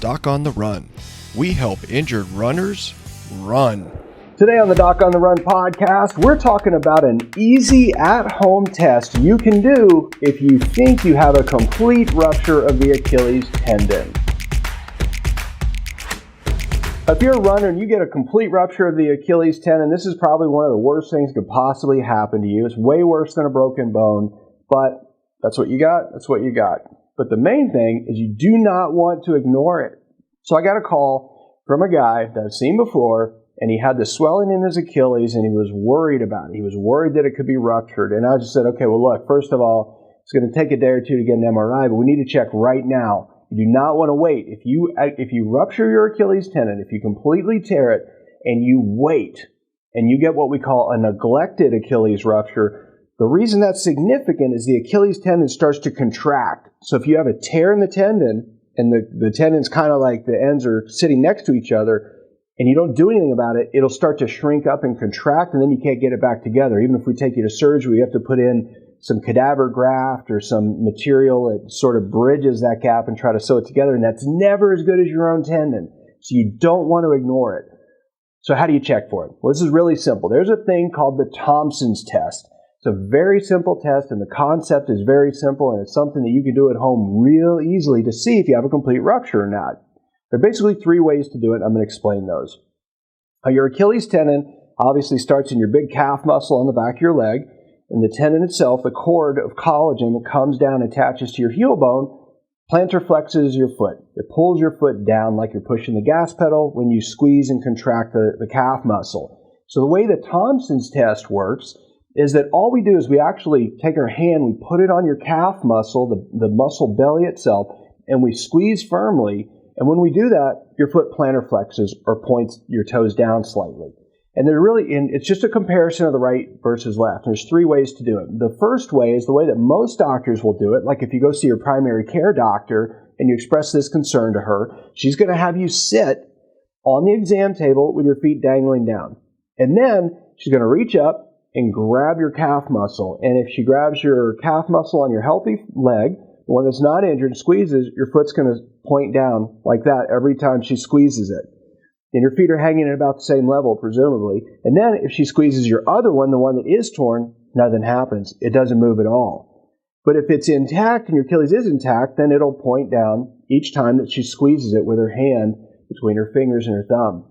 Doc on the Run. We help injured runners run. Today on the Doc on the Run podcast, we're talking about an easy at-home test you can do if you think you have a complete rupture of the Achilles tendon. If you're a runner and you get a complete rupture of the Achilles tendon, this is probably one of the worst things that could possibly happen to you. It's way worse than a broken bone, but that's what you got. That's what you got. But the main thing is you do not want to ignore it. So I got a call from a guy that I've seen before, and he had the swelling in his Achilles, and he was worried about it. He was worried that it could be ruptured. And I just said, okay, well, look, first of all, it's going to take a day or two to get an MRI, but we need to check right now. You do not want to wait. If you rupture your Achilles tendon, if you completely tear it, and you wait, and you get what we call a neglected Achilles rupture, the reason that's significant is the Achilles tendon starts to contract. So if you have a tear in the tendon, and the tendon's kind of like the ends are sitting next to each other, and you don't do anything about it, it'll start to shrink up and contract, and then you can't get it back together. Even if we take you to surgery, we have to put in some cadaver graft or some material that sort of bridges that gap and try to sew it together, and that's never as good as your own tendon. So you don't want to ignore it. So how do you check for it? Well, this is really simple. There's a thing called the Thompsons test. It's a very simple test, and the concept is very simple, and it's something that you can do at home real easily to see if you have a complete rupture or not. There are basically three ways to do it. I'm going to explain those. Your Achilles tendon obviously starts in your big calf muscle on the back of your leg, and the tendon itself, the cord of collagen that comes down and attaches to your heel bone, plantar flexes your foot. It pulls your foot down like you're pushing the gas pedal when you squeeze and contract the calf muscle. So the way the Thompsons test works is that all we do is we actually take our hand, we put it on your calf muscle, the muscle belly itself, and we squeeze firmly. And when we do that, your foot plantar flexes or points your toes down slightly. And it's just a comparison of the right versus left. There's three ways to do it. The first way is the way that most doctors will do it. Like if you go see your primary care doctor and you express this concern to her, she's going to have you sit on the exam table with your feet dangling down. And then she's going to reach up and grab your calf muscle. And if she grabs your calf muscle on your healthy leg, the one that's not injured, squeezes, your foot's going to point down like that every time she squeezes it. And your feet are hanging at about the same level, presumably. And then if she squeezes your other one, the one that is torn, nothing happens. It doesn't move at all. But if it's intact and your Achilles is intact, then it'll point down each time that she squeezes it with her hand between her fingers and her thumb.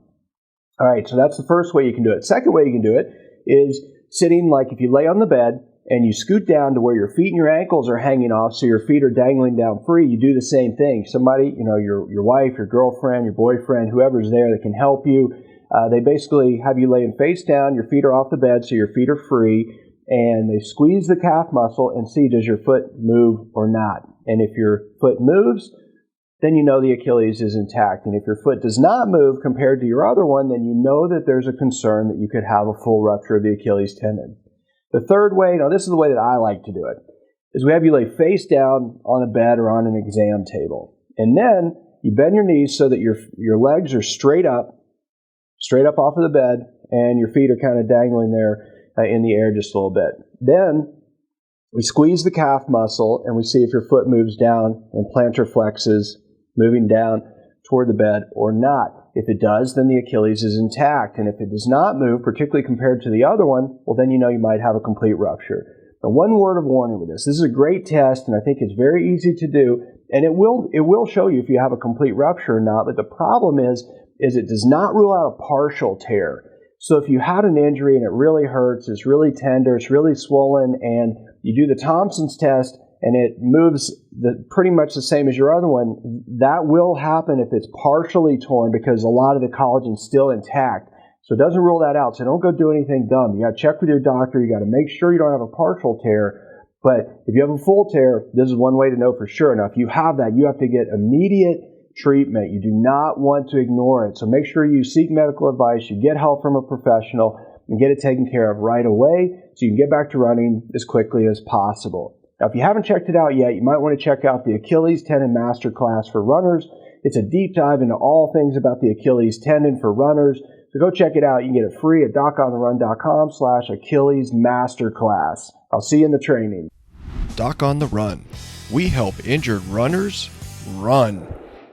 All right, so that's the first way you can do it. Second way you can do it is sitting like if you lay on the bed and you scoot down to where your feet and your ankles are hanging off so your feet are dangling down free, you do the same thing. Somebody, your wife, your girlfriend, your boyfriend, whoever's there that can help you, they basically have you laying face down, your feet are off the bed so your feet are free, and they squeeze the calf muscle and see does your foot move or not. And if your foot moves, then you know the Achilles is intact. And if your foot does not move compared to your other one, then you know that there's a concern that you could have a full rupture of the Achilles tendon. The third way, now this is the way that I like to do it, is we have you lay face down on a bed or on an exam table. And then you bend your knees so that your legs are straight up off of the bed, and your feet are kind of dangling there in the air just a little bit. Then we squeeze the calf muscle, and we see if your foot moves down and plantar flexes, moving down toward the bed or not. If it does, then the Achilles is intact. And if it does not move, particularly compared to the other one, well, then you know you might have a complete rupture. Now, one word of warning with this. This is a great test, and I think it's very easy to do, and it will show you if you have a complete rupture or not. But the problem is it does not rule out a partial tear. So if you had an injury and it really hurts, it's really tender, it's really swollen, and you do the Thompsons test, and it moves pretty much the same as your other one, that will happen if it's partially torn because a lot of the collagen's still intact. So it doesn't rule that out. So don't go do anything dumb. You got to check with your doctor. You got to make sure you don't have a partial tear. But if you have a full tear, this is one way to know for sure. Now, if you have that, you have to get immediate treatment. You do not want to ignore it. So make sure you seek medical advice. You get help from a professional and get it taken care of right away so you can get back to running as quickly as possible. Now, if you haven't checked it out yet, you might want to check out the Achilles Tendon Masterclass for runners. It's a deep dive into all things about the Achilles tendon for runners. So go check it out. You can get it free at docontherun.com/Achilles Masterclass. I'll see you in the training. Doc on the Run. We help injured runners run.